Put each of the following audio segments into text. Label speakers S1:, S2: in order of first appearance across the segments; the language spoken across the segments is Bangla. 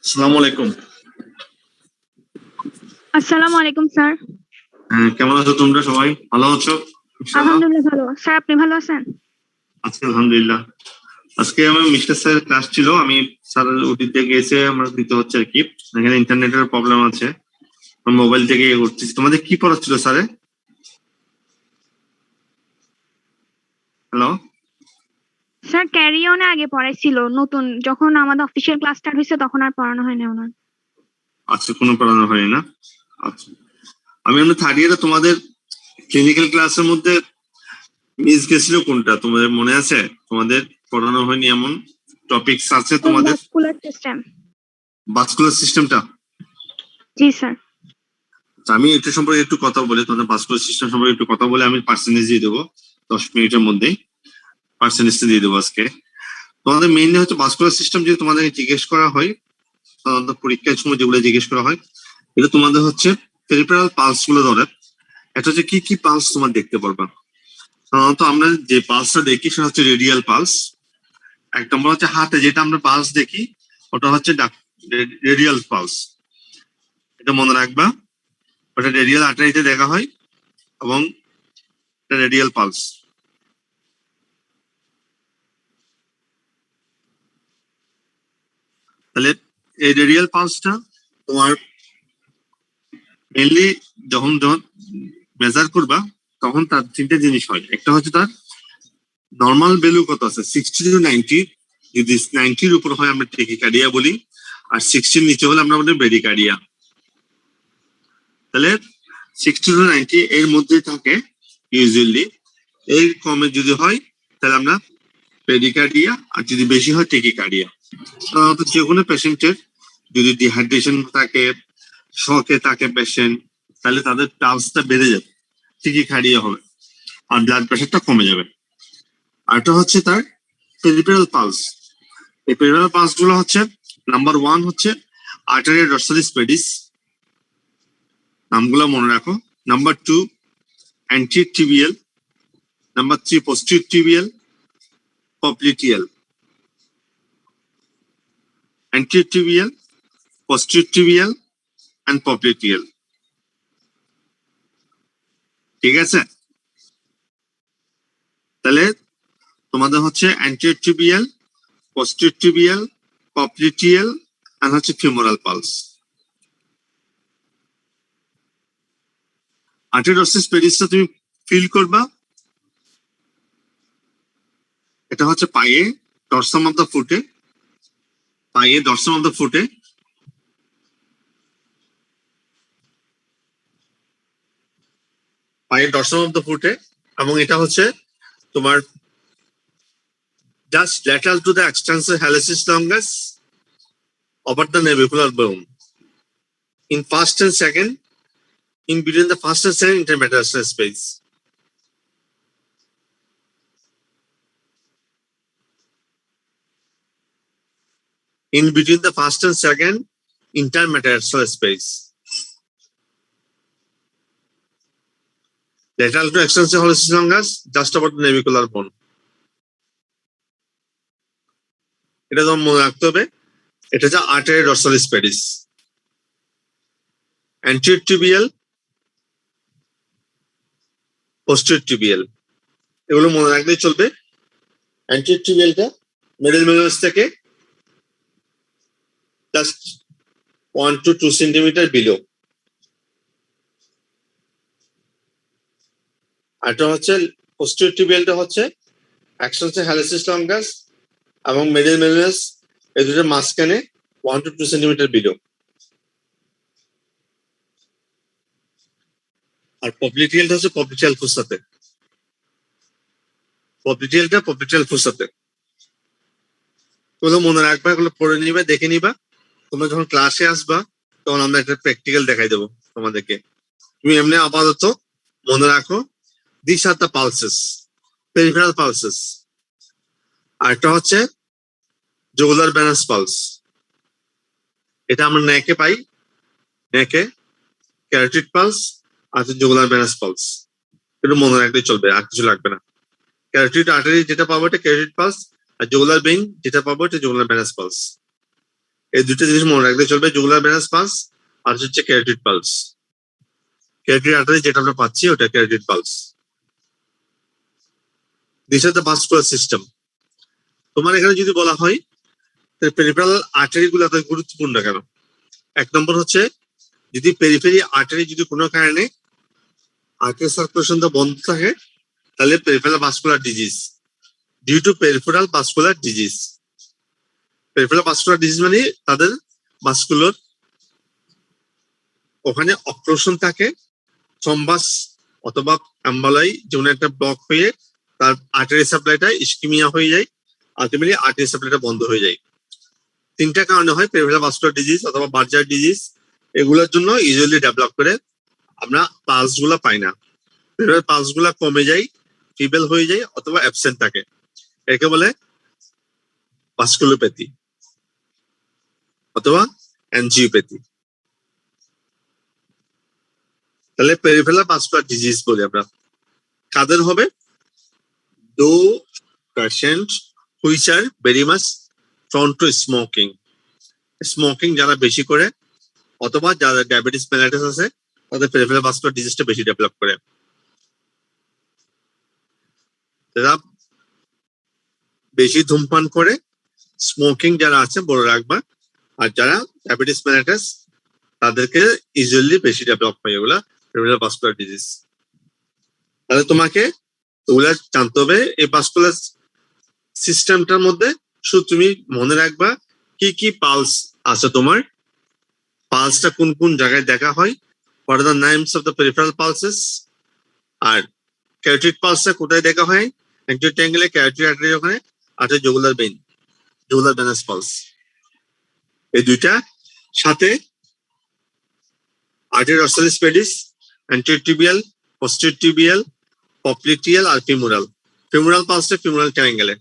S1: আসসালামু আলাইকুম।
S2: আসসালামু আলাইকুম স্যার।
S1: কেমন আছো তোমরা সবাই? ভালো আছো?
S2: আলহামদুলিল্লাহ ভালো। স্যার আপনি ভালো আছেন?
S1: আজকে আলহামদুলিল্লাহ। আজকে আমার মিস্টার স্যারের ক্লাস ছিল, আমি স্যারের ওটিতে গেছে আমরা দিতে হচ্ছে আর কি। এখানে ইন্টারনেটের প্রবলেম আছে, মোবাইল থেকে ইয়ে করতেছি। তোমাদের কি পড়াচ্ছিল স্যারে? হ্যালো
S2: স্যার ক্যারি অনে আগে পড়াইছিল, নতুন যখন আমাদের অফিসিয়াল ক্লাস স্টার্ট হয়েছে তখন আর পড়ানো হয়নি ওনার।
S1: আচ্ছা, কোনো পড়ানো হয়নি না? আচ্ছা, আমি আমরা থার্ড ইয়ারে তোমাদের ক্লিনিক্যাল ক্লাসের মধ্যে মিস গেছিল কোনটা তোমাদের মনে আছে? তোমাদের পড়ানো হয়নি এমন টপিকস আছে তোমাদের?
S2: Vascular system.
S1: ভাস্কুলার সিস্টেমটা?
S2: জি স্যার।
S1: আমি এটা সম্পর্কে একটু কথা বলি, তোমাদের ভাস্কুলার সিস্টেম সম্পর্কে একটু কথা বলে আমি পার্সেন্টেজ দিয়ে দেবো 10 মিনিটের মধ্যেই। পার্সেন্টেজটা দিয়ে দেবো আজকে। তোমাদের মেইনলি হচ্ছে ভাস্কুলার সিস্টেম যে তোমাদের জিজ্ঞেস করা হয় সাধারণত পরীক্ষার সময়, যেগুলো জিজ্ঞেস করা হয় এটা তোমাদের হচ্ছে পেরিফেরাল পালস গুলো ধরে। এটা হচ্ছে কি কি পালস তোমার দেখতে পারবা। সাধারণত আমরা যে পালসটা দেখি সেটা হচ্ছে রেডিয়াল পালস। এক নম্বর হচ্ছে হাতে যেটা আমরা পালস দেখি ওটা হচ্ছে রেডিয়াল পালস, এটা মনে রাখবা। ওটা রেডিয়াল আর্টারিতে দেখা হয় এবং রেডিয়াল পালস। তাহলে এই রেডিয়াল পালসটা তোমার মেনলি যখন যখন মেজার করবা তখন তার তিনটে জিনিস হয়। একটা হচ্ছে তার নর্মাল ভ্যালু কত আছে, 60 to 90। যদি 90-র উপর হয় আমরা টেকিকার্ডিয়া বলি, আর 60-র নিচে হলে আমরা বলি ব্রেডিকার্ডিয়া। তাহলে 60 to 90 এর মধ্যে থাকে ইউজুয়ালি। এর কমে যদি হয় তাহলে আমরা পেডিকার্ডিয়া, আর যদি বেশি হয় টেকিকার্ডিয়া। সাধারণত যে কোনো পেশেন্টের যদি ডিহাইড্রেশন থাকে, শকে থাকে পেশেন্ট, তাহলে তাদের পালসটা বেড়ে যাবে, টেকিকার্ডিয়া হবে, আর ব্লাড প্রেশারটা কমে যাবে। আর এটা হচ্ছে তার পেরিফেরাল পালস। এই পেরিফেরাল পালস গুলো হচ্ছে নাম্বার 1 হচ্ছে আর্টারিয়া ডরসালিস পেডিস, নামগুলো মনে রাখো। Number 2 anterior tibial, number 3 posterior tibial, popliteal. Anterior tibial, posterior tibial and popliteal. ঠিক আছে? তাহলে তোমাদের হচ্ছে anterior tibial, posterior tibial, popliteal and হচ্ছে ফিমোরাল পালস। আর্টারিওডরসালিস পেডিসটা তুমি ফিল করবা, এটা হচ্ছে পায়ে ডরসাম অফ দ্য ফুটে, পায়ে ডরসাম অফ দ্য ফুটে, পায়ে ডরসাম অফ দ্য ফুটে, এবং এটা হচ্ছে তোমার just lateral to the extensor hallucis longus over the navicular bone. In first and second, in between the first and second intermetatarsal space. In between the first and second intermetatarsal space. Lateral to extensor helicus longus, just about the navicular bone. এটা তোমার মনে রাখতে হবে, এটা হচ্ছে arteria dorsalis pedis. Anterior tibial, posterior tibial, এগুলো মনে রাখলেই চলবে। অ্যান্টিরিয়র টিবিয়ালটা মিডল মেলাস থেকে জাস্ট 1 to 2 সেন্টিমিটার বিলো। আরটা হচ্ছে পোস্টেরিয়র টিবিয়ালটা হচ্ছে এক্সটেন্সর হেলিসিস লঙ্গাস এবং মিডল মেলাস, এই দুটোর মাঝখানে 1 to 2 সেন্টিমিটার বিলো। আর পপ্লিটিয়ালটা হচ্ছে পপ্লিটিয়াল ফুসাতে, পপ্লিটিয়ালটা পপ্লিটিয়াল ফুসাতে। ওগুলো মনে রাখবা, এগুলো পড়ে নিবা, দেখে নিবা। তোমরা যখন ক্লাসে আসবা তখন আমরা একটা প্র্যাকটিক্যাল দেখাই দেবো তোমাদেরকে। তুমি এমনি আপাতত মনে রাখো, this are the pulses, peripheral pulses. আরেকটা হচ্ছে জুগুলার ভেনাস পালস, এটা আমরা নেকে পাই, নেকে ক্যারোটিড পালস আর জুগুলার ভেনাস পালস। একটু মনে রাখলেই চলবে, আর কিছু লাগবে না। ক্যারোটিড আর্টারি যেটা পাবো এটা ক্যারোটিড পালস, আর জুগুলার ভেইন যেটা পাবো এটা জুগুলার ভেনাস পালস। এই দুটো জিনিস মনে রাখলে চলবে, জুগুলার ভেনাস পালস আর হচ্ছে ক্যারোটিড পালস। ক্যারোটিড আর্টারি যেটা আমরা পাচ্ছি ওটা carotid pulse. This are the vascular system. তোমার এখানে যদি বলা হয় পেরিফেরাল আর্টারি গুলো এত গুরুত্বপূর্ণ কেন? এক নম্বর হচ্ছে যদি পেরিফেরি আর্টারি যদি কোনো কারণে আর্টারি সার্কুলেশনটা বন্ধ থাকে তাহলে peripheral vascular disease, due to peripheral vascular disease. Peripheral vascular disease মানে তাদের ভাস্কুলার ওখানে অক্লুশন থাকে, থ্রম্বাস অথবা অ্যাম্বলাই যেমন একটা ব্লক হয়ে তার আর্টারি সাপ্লাইটা ইস্কিমিয়া হয়ে যায়, আলটিমেটলি আর্টারি সাপ্লাইটা বন্ধ হয়ে যায়। তিনটা কারণে হয় পেরিফেরাল ভাস্কুলার ডিজিজ অথবা বার্জার ডিজিজ। এগুলোর জন্য ইউজুয়ালি ডেভেলপ করে আমরা পালস গুলা পাই না, পেরিফেরাল পালস গুলা কমে যায়, ফিবেল হয়ে যায় অথবা অ্যাবসেন্ট থাকে। একে বলে ভাস্কুলোপ্যাথি অথবা অ্যানজিওপ্যাথি। তাহলে পেরিফেরাল ভাস্কুলার ডিজিজ বলি আমরা কাদের হবে? দো patient which are very much prawn two smoking, smoking যারা বেশি করে অথবা যারা ডায়াবেটিস মেলাইটিস আছে তাদের পেরিফেরাল ভাস্কুলার ডিজিজটা বেশি ডেভেলপ করে। যারা বেশি ধূমপান করে, স্মোকিং যারা আছে বলে রাখবা, আর যারা ডায়াবেটিস মেলাইটিস তাদেরকে ইউজুয়ালি বেশি ডেভেলপ হয় এগুলা পেরিফেরাল ভাস্কুলার ডিজিজ। তাহলে তোমাকে ওগুলা জানতে হবে। এই ভাস্কুলার সিস্টেমটার মধ্যে শুধু তুমি মনে রাখবা কি কি পালস আছে তোমার, পালসটা কোন কোন জায়গায় দেখা হয়, what are the names of the peripheral pulses, আর ক্যারোটিড পালসটা কোথায় দেখা হয়, অ্যান্টিরিয়র ট্রায়াঙ্গেলে ক্যারোটিড আর্টারি ওখানে, আর jugular vein, jugular venous pulse. এই দুইটা সাথে artery dorsalis pedis, anterior tibial, posterior tibial, popliteal আর ফিমুরাল। ফিমুরাল পালসটা ফিমুরাল ট্রায়াঙ্গেলে,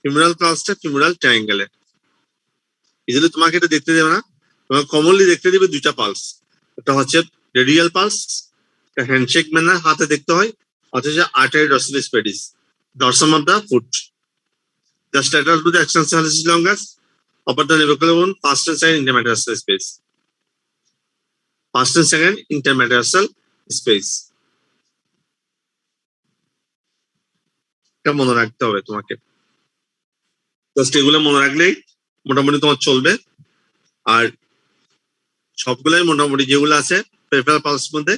S1: ফিমুরাল পালসটা ফিমুরাল ট্রায়াঙ্গেলে। ইজিলি তোমাকে এটা দেখতে দেবে না, তোমাকে কমনলি দেখতে দেবে দুইটা পালস, একটা হচ্ছে রেডিয়াল পালস, হ্যান্ডশেক ম্যানার হাতে দেখতে হয়, অথচ artery dorsalis pedis, dorsum of the foot. The stator to the extensor is longest, upper the navicular bone, first and second intermetatarsal space. First and second intermetatarsal space. এটা মনে রাখতে হবে তোমাকে, জাস্ট এগুলো মনে রাখলেই মোটামুটি তোমার চলবে। আর সবগুলাই মোটামুটি যেগুলো আছে পেরিফেরাল পালস মধ্যে,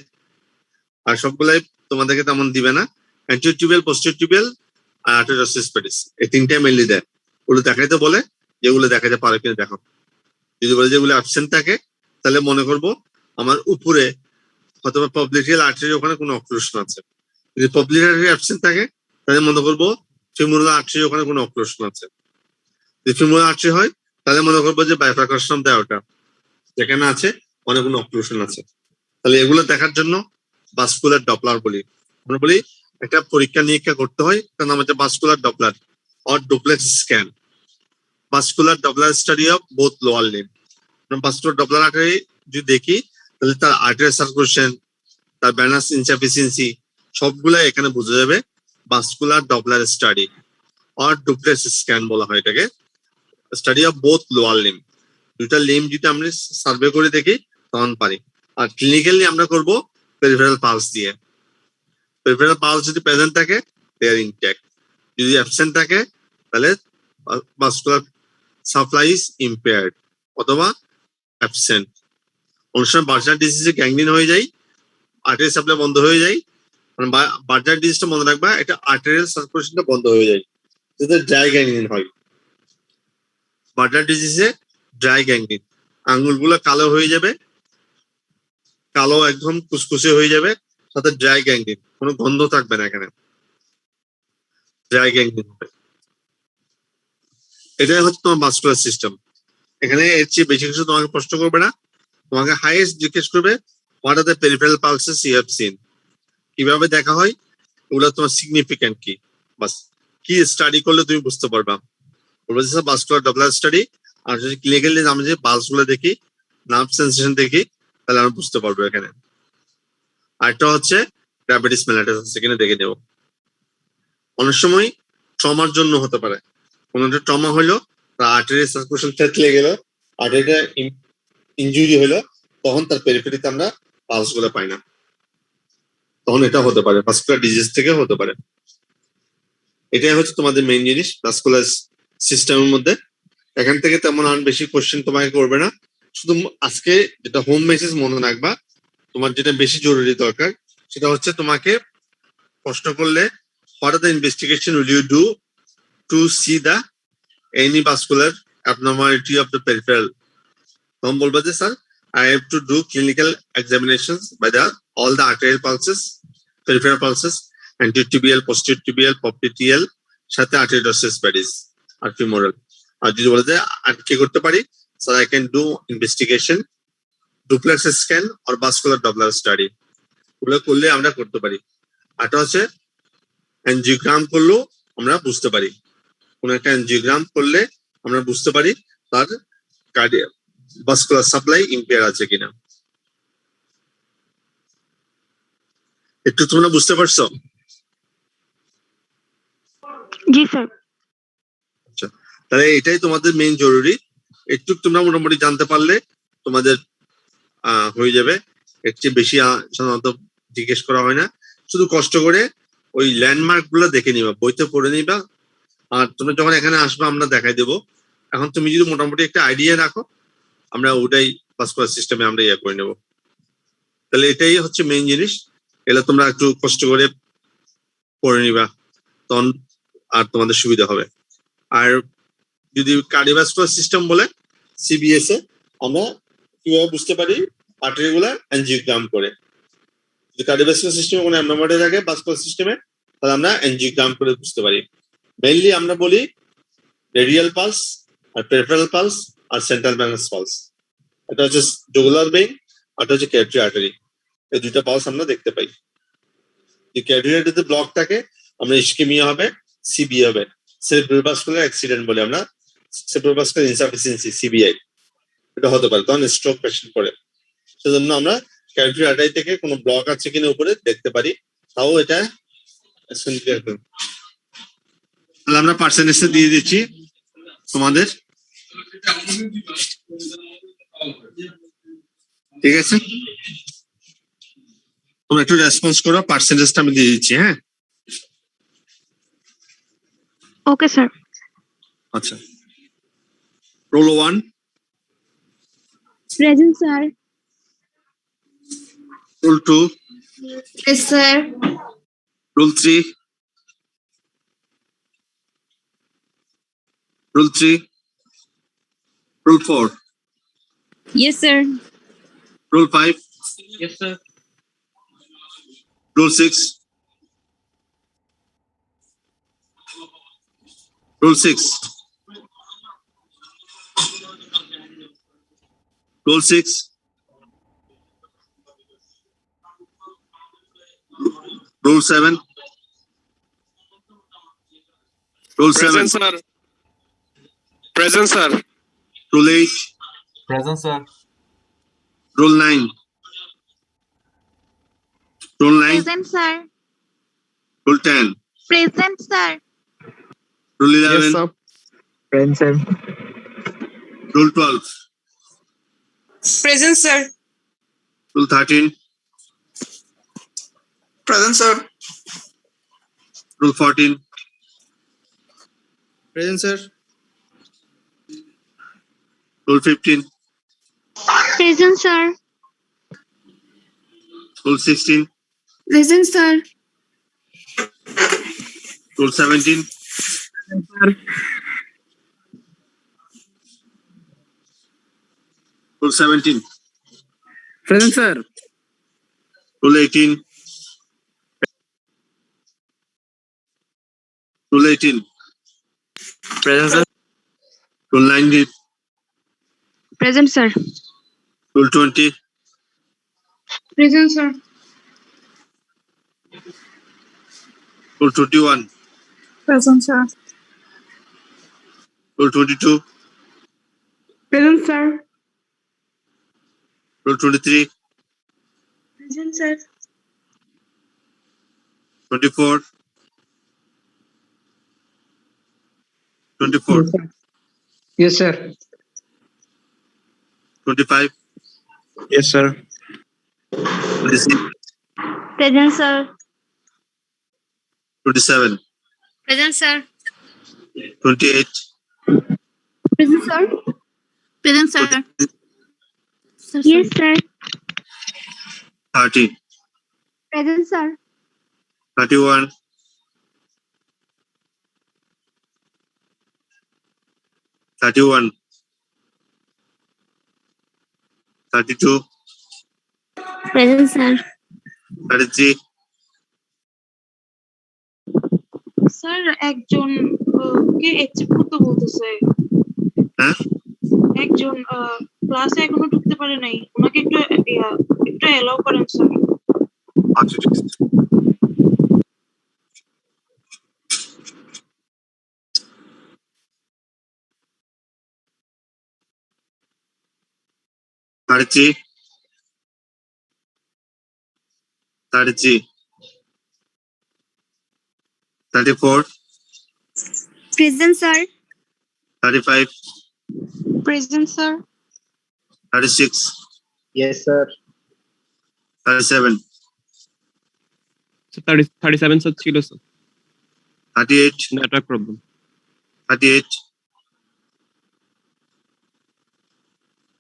S1: আর সবগুলাই তোমাদেরকে তেমন দিবে না। অ্যান্টিরিয়র টিবিয়াল, পোস্টেরিয়র টিবিয়াল আর আর্টারি ডরসালিস পেডিস, এই তিনটাই মেইনলি দেয়। ওগুলো দেখাইতে বলে, যেগুলো দেখাইতে পারে কিনা দেখো। যদি বলে যেগুলো অ্যাবসেন্ট থাকে তাহলে মনে করবো আমার উপরে অথবা পবলিটিয়াল আর্টারি ওখানে কোনো অক্লুশন আছে। যদি পবলিক আর্টারি অ্যাবসেন্ট থাকে তাহলে মনে করবো ফিমুরাল আর্টারি ওখানে কোনো অক্লুশন আছে। যদি ফিমুরাল আর্টারি হয় তাহলে মনে করবো যে বাইফার্কেশন দেয় ওটা যেখানে আছে অনেক কোনো অক্লুশন আছে। তাহলে এগুলো দেখার জন্য ভাস্কুলার ডপলার বলি। আমরা বলি একটা পরীক্ষা নিরীক্ষা করতে হয়, তার নাম হচ্ছে vascular Doppler or duplex scan. Vascular Doppler study of both lower limb. Vascular Doppler artery যদি দেখি তাহলে তার আর্টারি সার্কুলেশন, তার ভেনাস ইনসাফিসিয়েন্সি সবগুলাই এখানে বোঝা যাবে। Vascular Doppler study or duplex scan বলা হয় এটাকে, study of both lower limb. দুইটা লিম্ব যদি আমরা সার্ভে করে দেখি তখন পারি। আর ক্লিনিক্যালি আমরা করব পেরিফেরাল পালস দিয়ে। পেরিফেরাল পালস যদি প্রেজেন্ট থাকে দে আর ইনট্যাক্ট, যদি অ্যাবসেন্ট থাকে তাহলে ভাস্কুলার সাপ্লাই ইজ ইম্পেয়ার্ড অথবা অ্যাবসেন্ট। অনেক সময় বার্জার ডিজিজে গ্যাংগ্রিন হয়ে যায়, আর্টারি সাপ্লাই বন্ধ হয়ে যায়। বার্জার ডিজিজটা মনে রাখবা, এটা আর্টারিয়াল সার্কুলেশনটা বন্ধ হয়ে যায় যদি ড্রাই গ্যাংগ্রিন হয়। বার্জার ডিজিজে ড্রাই গ্যাংগ্রিন, আঙ্গুলগুলো কালো হয়ে যাবে, কালো একদম কুচকুচে হয়ে যাবে, সাথে ড্রাই গ্যাংগ্রিন, কোনো গন্ধ থাকবে না এখানে, ড্রাই গ্যাংগ্রিন হবে। এটাই হচ্ছে তোমার ভাস্কুলার সিস্টেম। এখানে এর চেয়ে বেশি কিছু তোমাকে প্রশ্ন করবে না, তোমাকে হাইয়েস্ট জিজ্ঞেস করবে what are the peripheral pulses you have seen, কিভাবে দেখা হয়, ওগুলো তোমার সিগনিফিক্যান্ট কি, বাস কি স্টাডি করলে তুমি বুঝতে পারবা। ভাস্কুলার ডপলার স্টাডি, আর যদি ক্লিনিক্যালি আমরা যে পালস গুলো দেখি, নার্ভ সেন্সেশন দেখি, তাহলে আমরা বুঝতে পারবো এখানে। আরেকটা হচ্ছে ডায়াবেটিস মেলাইটাস, সেখানে দেখে নেব। অনেক সময় ট্রমার জন্য হতে পারে, কোনো একটা ট্রমা হইলো, আর্টারি সার্কুলেশন থেতলে গেল, আর্টারিটা ইনজুরি হলো, তখন তার পেরিফেরিতে আমরা পালস গুলো পাই না, তখন এটা হতে পারে ভাস্কুলার ডিজিজ থেকে হতে পারে। এটাই হচ্ছে তোমাদের মেইন জিনিস ভাস্কুলার সিস্টেমের মধ্যে। এখান থেকে তেমন আর বেশি কোশ্চেন তোমাকে করবে না, শুধু আজকে যেটা হোম মেসেজ মনে রাখবা, তোমার যেটা বেশি জরুরি দরকার সেটা হচ্ছে তোমাকে প্রশ্ন করলে what are the investigation will you do to see the any vascular abnormality of the peripheral. তখন বলবা যে sir I have to do clinical examinations by the all the arterial pulses, peripheral pulses, anterotibial, posterior popliteal, সাথে arteriosus pedis আর femoral। আর যদি বলে যে আর কি করতে পারি, sir I can do investigation, duplex scan or vascular Doppler study, ওগুলো করলে আমরা করতে পারি। আরটা হচ্ছে অ্যানজিওগ্রাম করলেও আমরা বুঝতে পারি, কোন একটা অ্যানজিওগ্রাম করলে আমরা বুঝতে পারি তার কার্ডিয়াক ভাস্কুলার সাপ্লাই ইম্পেয়ার আছে কিনা। একটু তোমরা বুঝতে পারছো?
S2: জি স্যার।
S1: আচ্ছা, তাহলে এটাই তোমাদের মেইন জরুরি। একটু তোমরা মোটামুটি জানতে পারলে তোমাদের হয়ে যাবে। এর চেয়ে বেশি সাধারণত জিজ্ঞেস করা হয় না, শুধু কষ্ট করে ওই ল্যান্ডমার্ক গুলো দেখে নিবা, বইতে পড়ে নিবা, আর তোমরা যখন এখানে আসবে আমরা দেখাই দেবো। এখন তুমি যদি মোটামুটি একটা আইডিয়া রাখো, আমরা ওটাই ভাস্কুলার সিস্টেমে আমরা ইয়ে করে নেবো। তাহলে এটাই হচ্ছে মেইন জিনিস, এগুলো তোমরা একটু কষ্ট করে পড়ে নিবা, তখন আর তোমাদের সুবিধা হবে। আর যদি কার্ডিওভাস্কুলার সিস্টেম বলে সিবিএস এ আমরা কিভাবে বুঝতে পারি, আর্টারিগুলার অ্যানজিওগ্রাম করে। যদি কার্ডিওভাস্কুলার সিস্টেমে কোনো অ্যাবনর্মালিটি থাকে ভাস্কুলার সিস্টেমে, তাহলে আমরা অ্যানজিওগ্রাম করে বুঝতে পারি। মেইনলি আমরা বলি রেডিয়াল পালস আর পেরিফেরাল পালস আর সেন্ট্রাল ভেনাস পালস। এটা হচ্ছে জুগুলার ভেইন, আর এটা হচ্ছে ক্যারোটিড আর্টারি। এই দুইটা পালস আমরা দেখতে পাই। যদি ক্যারোটিড আর্টারিতে ব্লক থাকে আমরা ইসকেমিয়া হবে, সিবি হবে, সেরিব্রাসকুলার অ্যাক্সিডেন্ট বলে আমরা, সেরিব্রাসকুলার ইনসাফিসিয়েন্সি সিবিআই, এটা হতে পারে, তখন স্ট্রোক পেশেন্ট করে। সেজন্য আমরা ক্যারোটিড আর্টারি থেকে কোনো ব্লক আছে কিনা উপরে দেখতে পারি, তাও এটা তাহলে আমরা পার্সেন্টেজে দিয়ে দিচ্ছি তোমাদের, ঠিক আছে? তোমরা একটু রেসপন্স করো, পার্সেন্টেজটা আমি দিয়ে দিচ্ছি। হ্যাঁ,
S2: ওকে স্যার।
S1: আচ্ছা, roll 1
S2: present sir.
S1: Roll 2
S3: Yes, sir.
S1: Roll 3 roll 3 roll 4
S3: Yes, sir.
S1: Roll 5
S4: Yes, sir.
S1: Roll 6 roll 6 roll 6 roll 7 roll 7
S4: Present, sir. Present, sir.
S1: Roll 8
S5: Present, sir.
S1: Roll 9 roll 9
S2: present sir.
S1: Roll 10
S2: present sir.
S1: Roll 11
S5: Present, sir.
S1: Roll 12
S3: Present, sir.
S1: Roll 13
S3: Present, sir.
S1: Roll 14
S6: Present, sir.
S1: Roll 15
S2: present sir.
S1: Roll 16
S3: Present, sir.
S1: Roll 17 roll 17
S6: Present, sir.
S1: Roll 18 roll 18
S5: Present, sir.
S1: Roll 19
S2: present sir.
S1: Roll 20
S3: Present, sir.
S1: Roll 21
S3: Present, sir.
S1: Roll 22.
S3: Present, sir.
S1: Roll 23.
S3: Present, sir.
S1: 24. 24.
S5: Yes, sir.
S1: 25.
S5: Yes, sir.
S1: 26.
S2: Present, sir.
S1: 27.
S3: Present, sir.
S1: 28.
S3: Present, sir. Present, sir.
S2: Yes, sir.
S1: 30.
S2: Present, sir.
S1: 31. 31. 32.
S2: Present, sir.
S1: 33.
S7: Sir একজন কে অ্যাকসেপ্ট করতে বলতেছে
S1: হ্যাঁ
S7: একজন ক্লাসে এখনো ঢুকতে পারে নাই ওনাকে একটু একটু অ্যালাউ করেন স্যার
S1: আচ্ছা ঠিক আছে Thirty, 34,
S2: Present, sir.
S1: 35,
S7: present sir
S1: 36,
S5: Yes, sir.
S1: 37,
S4: 37 sir ছিল sir
S1: 38,
S4: network problem
S1: 38,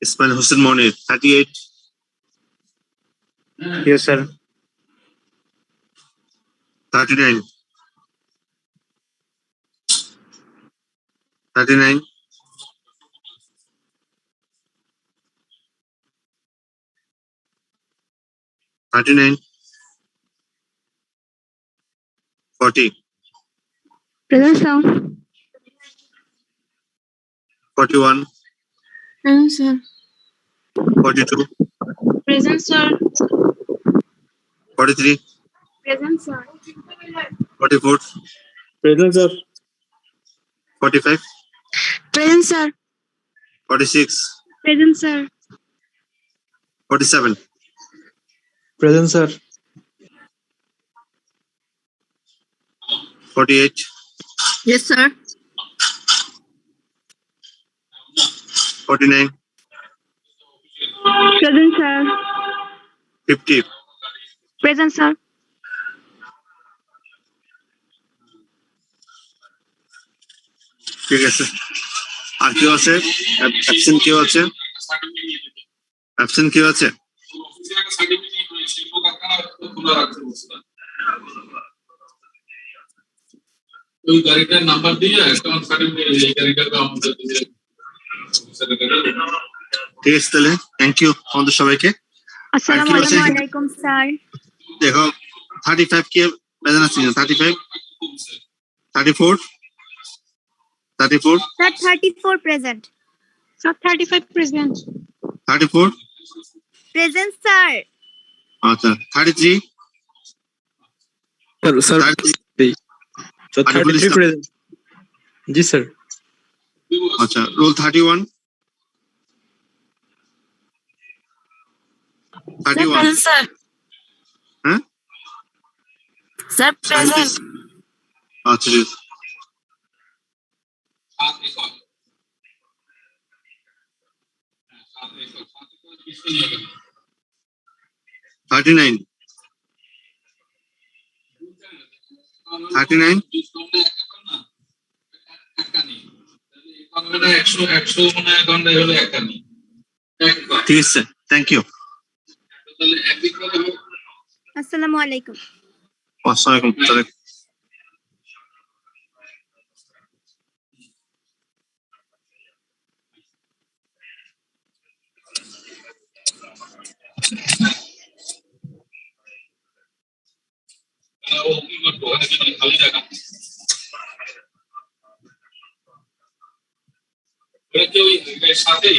S1: Ismail Hussain Monir, 38,
S5: Yes, sir.
S1: 39, 39, 39, 40,
S2: Present, sir.
S1: 41,
S3: Present, sir.
S1: 42,
S7: present sir
S1: 43,
S2: Present, sir.
S1: 44,
S5: Present, sir.
S1: 45,
S2: Present, sir.
S1: 46,
S2: Present, sir.
S1: 47,
S5: Present, sir.
S1: 48,
S3: Yes, sir.
S1: 49,
S2: Present, sir.
S1: 50,
S2: Present, sir.
S1: ঠিক আছে আর কেউ আছে অ্যাবসেন্ট কেউ আছে অ্যাবসেন্ট কেউ আছে
S8: ওই গাড়িটার নাম্বার দিয়ে অ্যাকাউন্ট সার্টিফিকেট এই গাড়িটাকে আমাদের দিয়ে
S1: ঠিক আছে তাহলে থ্যাংক ইউ আমাদের সবাইকে
S2: Assalamu alaikum, sir.
S1: দেখো 35 কে প্রেজেন্ট আছে 35 34 34
S2: Sir, 34 present.
S7: Sir 35 present
S1: 34
S2: Present, sir.
S1: আচ্ছা 33
S5: Sir,
S1: 33
S5: so 33 present. Ji, sir.
S1: আচ্ছা রোল 31 31
S3: sir.
S1: হ্যাঁ
S3: Sir, present.
S1: আচ্ছা ঠিক আছে। 39 39
S8: 100 মানে অ্যাকাউন্টে হলো একটা নেই
S1: ঠিক আছে থ্যাংক ইউ
S8: তাহলে একদিক করে
S2: Assalamu alaikum.
S1: আসসালামু আলাইকুম
S8: ও কি করবো ওখানে খালি জায়গা ওরা কি ওই সাথে